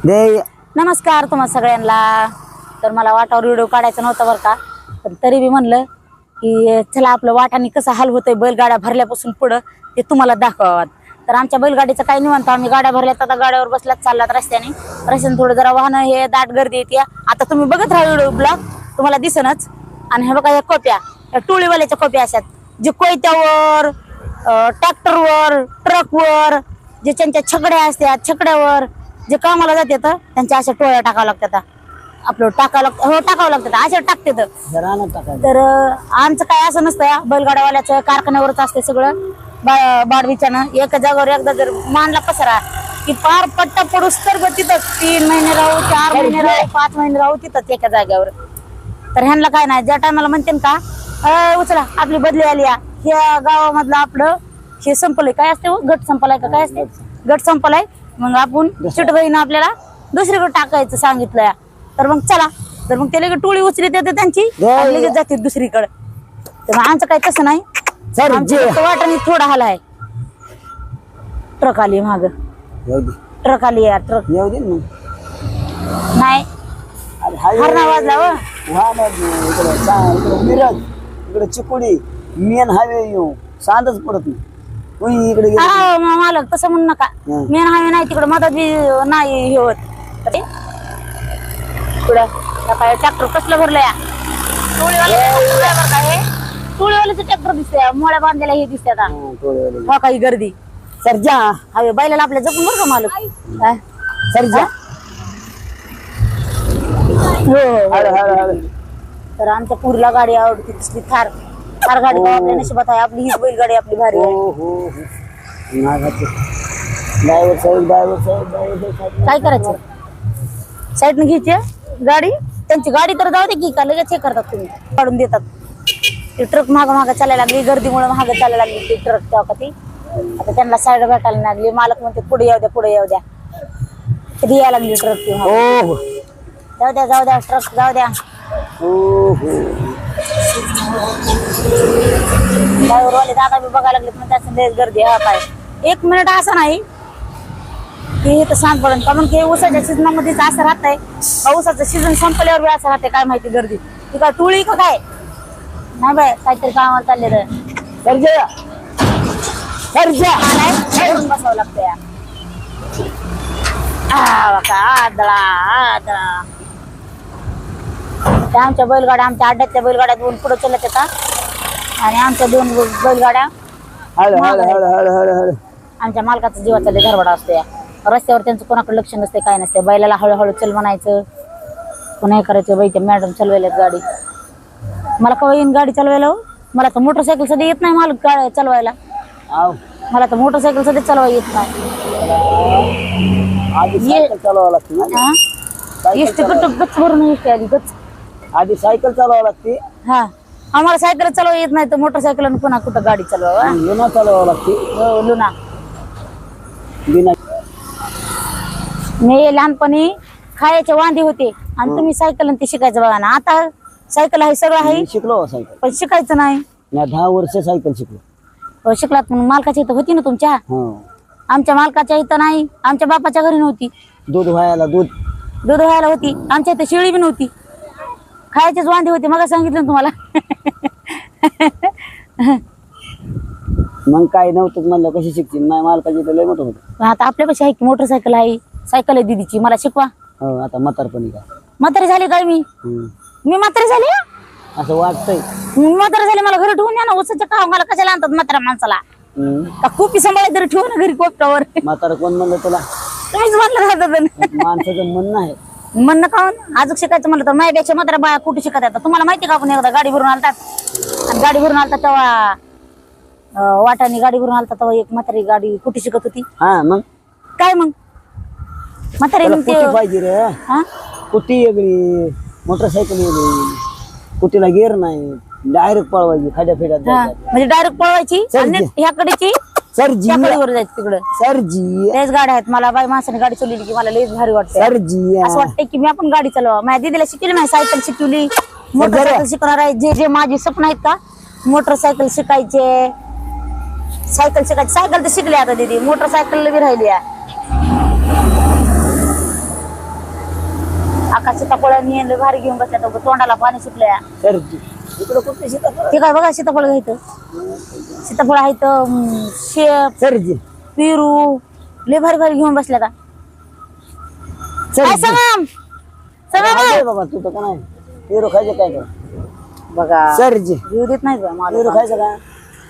दे नमस्कार तुम्हा सगळ्यांना। तर मला वाटावर व्हिडिओ काढायचा नव्हता बरं का, पण तरी बी म्हणलं की चला आपलं वाटाने कसं हाल होतंय बैलगाड्या भरल्यापासून पुढं ते तुम्हाला दाखवावं। तर आमच्या बैलगाडीचं काही निवांत, आम्ही गाड्या भरल्यात, आता गाड्यावर बसल्यात, चाललात रस्त्याने थोडं जरा वाहनं हे दाट गर्दी येते। आता तुम्ही बघत राहा व्हिडिओ ब्लॉग, तुम्हाला दिसनच। आणि हे बघा या कोप्या, या टोळीवाल्याच्या कोप्या असतात जे कोयत्यावर, ट्रॅक्टरवर, ट्रकवर, जे त्यांच्या छकड्या असतात छकड्यावर जे कामाला जाते तर त्यांच्या अशा टोळ्या टाकावं लागतात, आपलं टाकावं लागतं, हो टाकावं लागतात, अशा टाकते तर आमचं काय असं नसतं। बैलगाड्यावाल्याचं कारखान्यावरच असते सगळं बाडवीच्यानं। एका जागेवर एकदा जर मांडला पसरा की पार पट्टा पडूस तर तिथं 3 महिने राहू, 4 महिने राहू, 5 महिने राहू तिथंच एका जागेवर। तर ह्यांना काय नाही, ज्या टायमाला म्हणते का उचला आपली बदली आली, ह्या गावामधलं आपलं हे संपलंय, काय असते गट संपलाय का काय असते, गट संपलाय, मग आपण चिटबाईनं आपल्याला दुसरीकडे टाकायचं सांगितलंय। तर मग चला, तर मग ते लगेच टोळी उचलीत येते त्यांची, लगेच जाते दुसरीकडे। तर आमचं काय तसं नाही, वाटाने थोडा हाल आहे। ट्रक आली माग, ट्रक आली यार, ट्रक येऊ दे नाही हरणा वाजला व इकडे मिरज, इकडे चिकोडी मेन हायवे येऊ सांदच पडत नाही इकडे मालक तसं म्हणू नका, मेन हायवे नाही तिकडे मदत बी नाही हे होत। पुढे ट्रॅक्टर कसलं भरलंय, टोळीवाल्याचं ट्रॅक्टर दिसतंय, मोळ्या बांधायला हे दिसते आता, हो काही गर्दी। सरजा हवे बैलाला आपल्या जपून बरं का मालक, सरजा हो। तर आमच्या पुरीला गाडी आवडती दिसली, थार थार गाडी आपल्या नशिबात आहे, आपली हीच बैलगाडी आपली भारी आहे। काय करायचं, साईडने घ्यायची गाडी, त्यांची गाडी तर जाऊ दे की का लगेच हे करतात तुम्ही, काढून देतात। ते ट्रक माग चालायला लागली, गर्दीमुळे माग चालायला लागली ती ट्रक तेव्हा का ती, आता त्यांना साईड भेटायला लागली, मालक म्हणते पुढे येऊ द्या, पुढे येऊ द्या, कधी यायला लागली ट्रक ती, जाऊ द्या जाऊ द्या ट्रक जाऊ द्या। ड्रायव्हरवाले दादा बी बघायला लागले, पण त्याच गर्दी हा काय 1 मिनिट असं नाही की इथं शांत पडून, कारण की ऊसाच्या सीझनामध्ये असं राहतंय, ऊसाचं सीझन संपल्यावर बी असं राहते, काय माहिती गर्दी ती काय टोळी का काय नाही बाय, काहीतरी कामाला चाललेलं बसावं लागतं या आदळा आदळा। त्या आमच्या बैलगाड्या, आमच्या अड्ड्यातल्या बैलगाड्या 2 पुढे चालत येतात आणि आमच्या 2 बैलगाड्या आमच्या मालकाचा जीवाचा घरवाडा असतो या रस्त्यावर, त्यांचं कोणाकडे लक्ष नसते काय नसते, बैलाला हळूहळू चल म्हणायचं, पुन्हा हे करायचं। बाई त्या मॅडम चालवायला गाडी, मला कवा येईन गाडी चालवायला, मला तर मोटरसायकल सध्या येत नाही मालक गाडी चालवायला, मला तर मोटरसायकल सध्या चालवायला येत नाही, एसटी गच भरून एसटी आली गच, आधी सायकल चालवावं लागते। हा आम्हाला सायकल चालवा येत नाही, तर मोटरसायकल पुन्हा कुठं गाडी चालवा, लुना चालवावं लागते। हो लुना। मी लहानपणी खायचे वांदे होते आणि तुम्ही सायकल ते शिकायचं बघा ना, आता सायकल आहे सगळं आहे, शिकलो सायकल, पण शिकायचं नाही। 10 वर्ष सायकल शिकलो। शिकलात पण मालकाच्या इथं होती ना तुमच्या, आमच्या मालकाच्या इथं नाही, आमच्या बापाच्या घरी नव्हती, दूध व्हायला दूध व्हायला होती, आमच्या इथं शेळी बी नव्हती, खायचेच वांदे होते, मग सांगितलं ना तुम्हाला। मग काय नव्हतं म्हणलं कशी शिकतील, नाही मालकाची तर लय मोठं होतं। आता आपल्यापाशी आहे की मोटरसायकल आहे, सायकल आहे दीदीची, मला शिकवा। आता म्हातारपणी का म्हातारी झाली काय मी म्हातारी झाली, असं वाटतंय म्हातारी झाली, मला घरी ठेवून द्या ना, उसाच्या का मला कशाला आणतात म्हाताऱ्या माणसाला, खूप सांभाळायचं तरी ठेवू ना घरी कोपटावर। म्हातारा कोण म्हणलं तुला, तुम्हीच म्हणलं माणसाचं म्हणणं आहे, म्हणणं काऊन अजून शिकायचं म्हणलं तर माझ्यापेक्षा म्हातारा बाया कुठे शिकत येतात तुम्हाला माहिती का। आपण एकदा गाडी भरून आलतात, आणि गाडी भरून आलतात तेव्हा वाटाने गाडी भरून आलतात तेव्हा एक म्हातारी गाडी कुठे शिकत होती, मग काय मग म्हातारी पाहिजे रे, कुठे वेगळी मोटरसायकल वेगळी, कुठेला गेअर नाही, डायरेक्ट पळवायची खड्या फेड्यात, म्हणजे डायरेक्ट पळवायची ह्याकडेची सरजी जायचं तिकडं, सरजी तेच गाड्या आहेत। मला बाई माणसाने गाडी चालवली की मला लयच भारी वाटतं, सरजी असं वाटतंय की मी आपण गाडी चालवा। माझ्या दीदीला शिकवली, माझी सायकल शिकवली, मोटरसायकल शिकणार आहे, जे जे माझे स्वप्न आहेत का मोटरसायकल शिकायचे, सायकल शिकायची, सायकल तर शिकली आता दीदी, मोटरसायकल बी राहिली आहे। काका सीताफळांनी आणलं भारी घेऊन बसल्या तर तोंडाला पाणी सुटल्या. सरजी इकडं कुठे सीताफळ ते काय बघा सीताफळ घ्यायचं, सीताफळ आहेत, शेप, सरजी पेरू लय भारी भारी घेऊन बसल्या का. काय सगळं सरजी बाबा तू तर का नाही पेरू खायचं काय कर बघा सरजी घेऊ देत नाही बा मला. पेरू खायचं का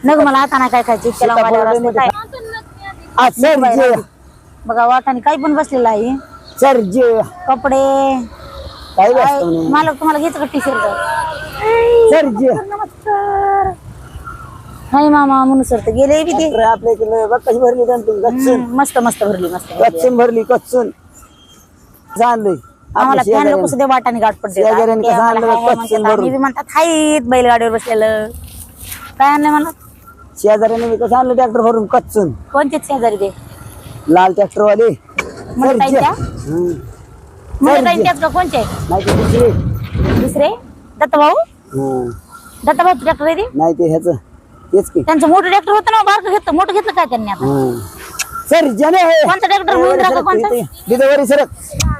नग मला आता नाही काय खायचं इतक्या लांब आल्यावर असते काय. सरजी बघा वाटाने काही पण बसलेलं आहे. सरजी कपडे काही वाटत नाही मला तुम्हाला घ्यायचं का टी शर्ट. सरजी नमस्कार. नाही मामा म्हणून सर तर गेले बी ते. ट्रॅक्टर आपल्या इकडे बघ कशी भरली कच्चून मस्त मस्त भरली मस्त भरली. कच्चून भरली कच्चून चाललंय आम्हाला फॅन लोक सुद्धा वाटाने गाठ पडते. शेजाऱ्यांनी कसं आणलं कच्चून भरून. मी बी म्हणतात हाईत बैलगाडीवर बसलेलं. काय आणलंय मला शेजाऱ्याने मी कसं आणलं ट्रॅक्टर भरून कच्चून. कोणते शेजारी ते लाल ट्रॅक्टर वाले म्हणता सरजी. त्या हम्म. म्हणता त्यात का कोणते नाही ते दुसरे. दुसरे दत्तभाऊ. हम्म. दत्तभाऊ ट्रॅक्टर आहे ते. नाही ते ह्याच तेच की त्यांचं मोठं ट्रॅक्टर होतं ना बारकं घेतलं मोठं घेतलं काय त्यांनी आता. सरजी कोणता ट्रॅक्टर महिंद्रा का कोणता डिलिव्हरी सरक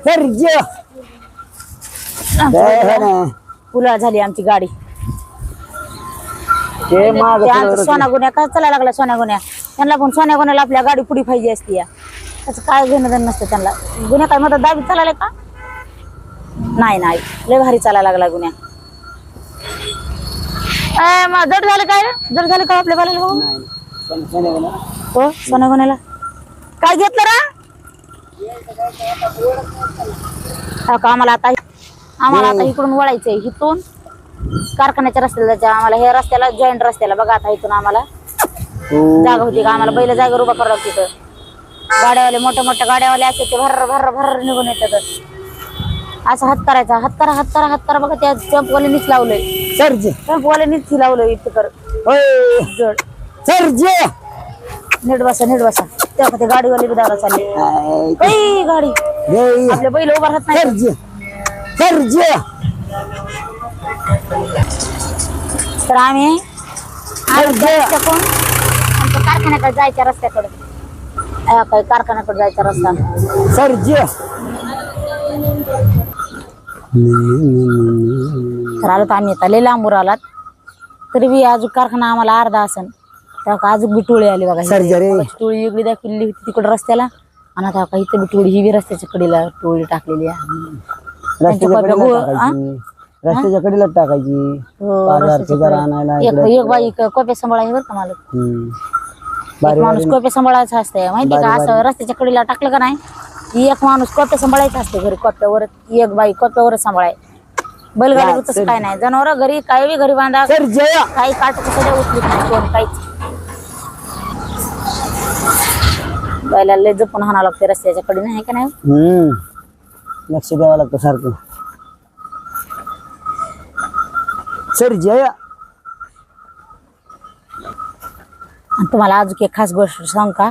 सरजी पुला झाली आमची गाडी. ते माग सोना गुन्ह्या काय चालायला लागला सोन्या गुन्ह्या. त्यांना पण सोन्या गुन्ह्याला आपल्या गाडी पुढे पाहिजे असती या. त्याचं काय घेणं देणं नसतं त्यांना. गुन्ह्या काय मग दाबी चालायला का नाही नाही लय भारी चालायला लागला गुन्ह्या. मग जड झालं काय जड झालं का आपल्या बाला भाऊ. हो सोन्या गुन्ह्याला काय घेतलं रा आम्हाला आता इकडून वळायचंय. इथून कारखान्याच्या रस्त्याला जायचं आम्हाला. हे रस्त्याला जॉईंट रस्त्याला बघा आता इथून आम्हाला जागा होती का आम्हाला बैल जागेवर उभा करावं लागतं. तिथं गाड्यावाले मोठ्या मोठ्या गाड्यावाले असे ते भर भर भर निघून येतात. असं हात करायचा हात करा हात करा हात करा बघा त्या चंपवाल्यानीच लावलंय. सरजी चंपवाल्यानीच लावलंय इथं कर जड. सरजी नीट बसा तेव्हा ते गाडीवाले बी दारा चालले. गाडी आपल्या बैल उभा राहत नाही. सरजी सरजी तर आम्ही आमच्या कारखान्याकडे जायच्या रस्त्याकडे काही कारखान्याकडे जायचा रस्ता. सरजी तर आलो तर आम्ही लय लांबूर आलात तरी बी अजून कारखाना आम्हाला अर्धा असन. तेव्हा अजून बी टोळी आली बघा. टोळी इकडे दाखवली होती तिकडे रस्त्याला आणि आता का इथं बी टोळी ही बी रस्त्याच्या कडेला टोळी टाकलेली आहे. रस्त्याच्या कडेला टाकायची. एक बाई कोप्या सांभाळायची बरं का मला. एक माणूस कोप्या सांभाळायचा असते माहिती का. असं रस्त्याच्या कडेला टाकलं का नाही एक माणूस कोप्या सांभाळायचा असते घरी. कोप्यावर एक बाई कोप्यावरच सांभाळाय. बैलगाडी तसं काय नाही. जनावर घरी काही बी घरी बांधा काही काटक सगळ्या उचलीत नाही कोण काहीच. बैला लय जपून हाणावं लागते रस्त्याच्या कडे नाही का नाही. लक्ष द्यावं लागतं सारखं. सरजी तुम्हाला अजून एक खास गोष्ट सांग का.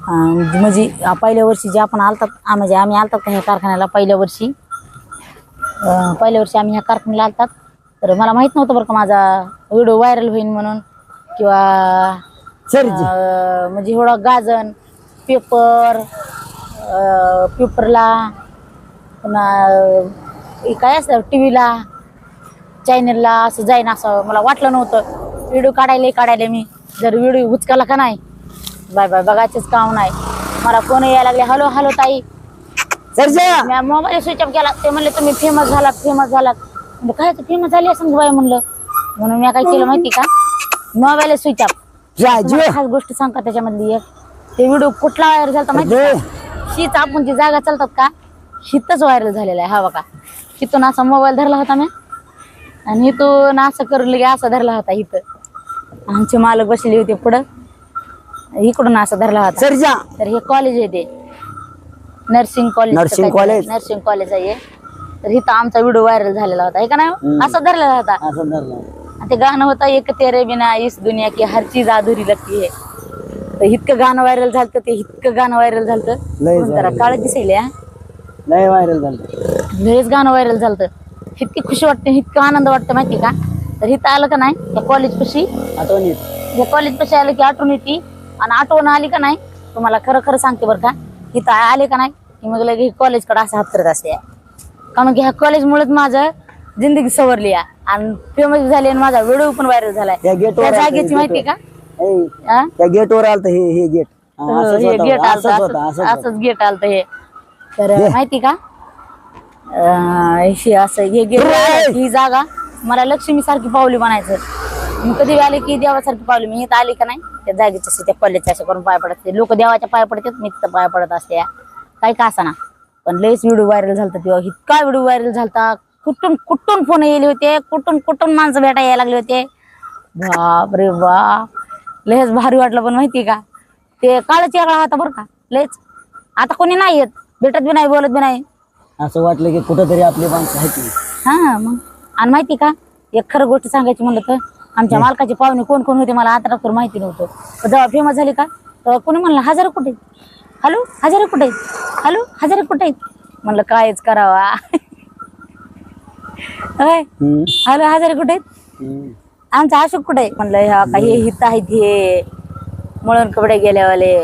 म्हणजे पहिल्या वर्षी जे आपण आलतात म्हणजे आम्ही आलतात का ह्या कारखान्याला पहिल्या वर्षी आम्ही ह्या कारखान्याला आलतात. तर मला माहित नव्हतं बरं का माझा व्हिडिओ व्हायरल होईल म्हणून किंवा म्हणजे एवढं गाजन पेपरला पुन्हा काय असतं टी व्हीला चॅनलला असं जाईन असं मला वाटलं नव्हतं. व्हिडिओ काढायला मी जर व्हिडिओ उचकाला का नाही बाय बाय बघायचंच काम नाही. मला फोन यायला लागले हॅलो हॅलो ताई. मी मोबाईल स्विच ऑफ केला. ते म्हणले तुम्ही फेमस झालात म्हणजे काय फेमस झाली असं बाय म्हणलं. म्हणून मी काय केलं माहिती का मोबाईल स्विच ऑफ. खास गोष्ट सांग का त्याच्यामधली एक ते व्हिडिओ कुठला व्हायरल झाला माहिती शीच आपण जी जागा चालतात का शीतच व्हायरल झालेला आहे. हा बघा तिथून असा मोबाईल धरला होता मी आणि इथून असं करून लगे असा धरला होता. इथं आमचे मालक बसले होते पुढं इकडून असा धरला होता. तर हे कॉलेज आहे ते नर्सिंग कॉलेज आहे. तर इथं आमचा व्हिडिओ व्हायरल झालेला होता. हे का नाही असा धरलेला होता. ते गाणं होतं एक तेरे बिना इस दुनिया की हर चीज अधुरी लगती है. तर इतकं गाणं व्हायरल झालं ते इतकं गाणं व्हायरल झालं जरा काळ दिसायला लय व्हायरल झालं. लयच गाणं व्हायरल झालं. इतकी खुशी वाटते इतकं आनंद वाटतं माहिती का. तर इथं आलं का नाही या कॉलेज पाशी आठवण येते. या कॉलेज पाशी आलं की आठवण येते आणि आठवण आली का नाही तुम्हाला खरं खरं सांगते बरं का. इथं आले का नाही की मग लगे कॉलेजकडे असं हात करत असते का मग ह्या कॉलेजमुळेच माझं जिंदगी सवरली आहे आणि फेमस झाली आणि माझा व्हिडिओ पण व्हायरल झालाय. त्या गेटवर त्या जागेची माहिती का? हा? त्या गेटवर आलत हे गेट हे गेट आलत असंच गेट आलत हे. तर माहिती का असं हे गेट ही जागा मला लक्ष्मी सारखी पावली म्हणायचं. मी कधी आले की देवासारखी पावली. मी इथं आली का नाही त्या जागेच्या त्या कॉलेजच्या अशा करून पाय पडत लोक देवाच्या पाय पडतात मी तिथं पाय पडत असते काही का असा ना. पण लयच व्हिडिओ व्हायरल झालता तेव्हा. इतका व्हिडिओ व्हायरल झालता. कुठून कुठून फोन येले होते कुठून माणसं भेटा यायला लागले होते. बाप रे बाप लयच भारी वाटलं. पण माहिती का ते काळच वेगळा होता बरं का लयच. आता कोणी नाही येत भेटत बी नाही बोलत बी नाही. असं वाटलं की कुठंतरी आपली माणसं आहेत. हा मग आणि माहिती का एक खरं गोष्ट सांगायची म्हणलं तर आमच्या मालकाचे पाहुणे कोण कोण होते मला आता तर माहिती नव्हतं. जेव्हा फेमस झाली का तेव्हा कोणी म्हणलं हजारे कुठे हॅलो हजारे कुठे हॅलो हजारे कुठे म्हणलं कायच करावा. हॅलो हजारे कुठे आमचा अशोक कुठे म्हणलं ह्या काही हित आहेत हे मळून कपडे गेल्यावाले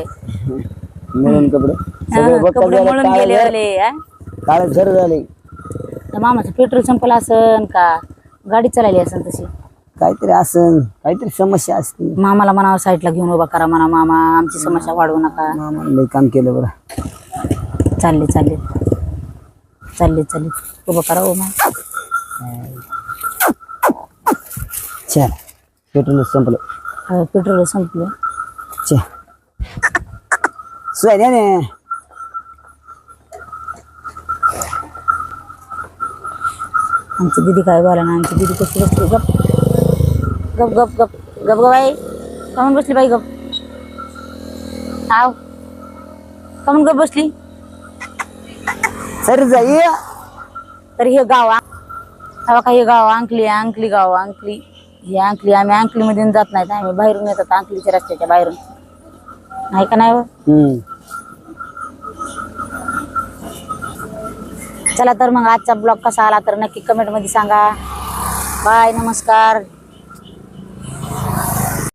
मिळून कपडे कपडे मळून गेलेवाले. काळे झर झाले. मामाचं पेट्रोल संपलं असन का गाडी चालली असन तशी काहीतरी असन काहीतरी समस्या असते. मामाला म्हणावं साईडला घेऊन उभा करा म्हणा मामा आमची समस्या वाढवू नका. मामाला लई काम केलं बरं. चालले चालले चालले चालले उभं करा हो मा. चल पेट्रोल संपलं. पेट्रोल संपलं. चल सोयऱ्याने आमची दीदी काय बोला ना. आमची दीदी कशी बसली गप गप गप गप गप ग बाई कमून बसली बाई गप. आव कमून गप बसली. सर जाई तर हे गाव हवा का हे गाव अंकली अंकली गाव अंकली हे अंकली. आम्ही अंकलीमध्ये जात नाहीत आम्ही बाहेरून येतात अंकलीच्या रस्त्याच्या बाहेरून नाही का नाही. चला तर मग आजचा ब्लॉग कसा आला तर नक्की कमेंट मध्ये सांगा. बाय नमस्कार.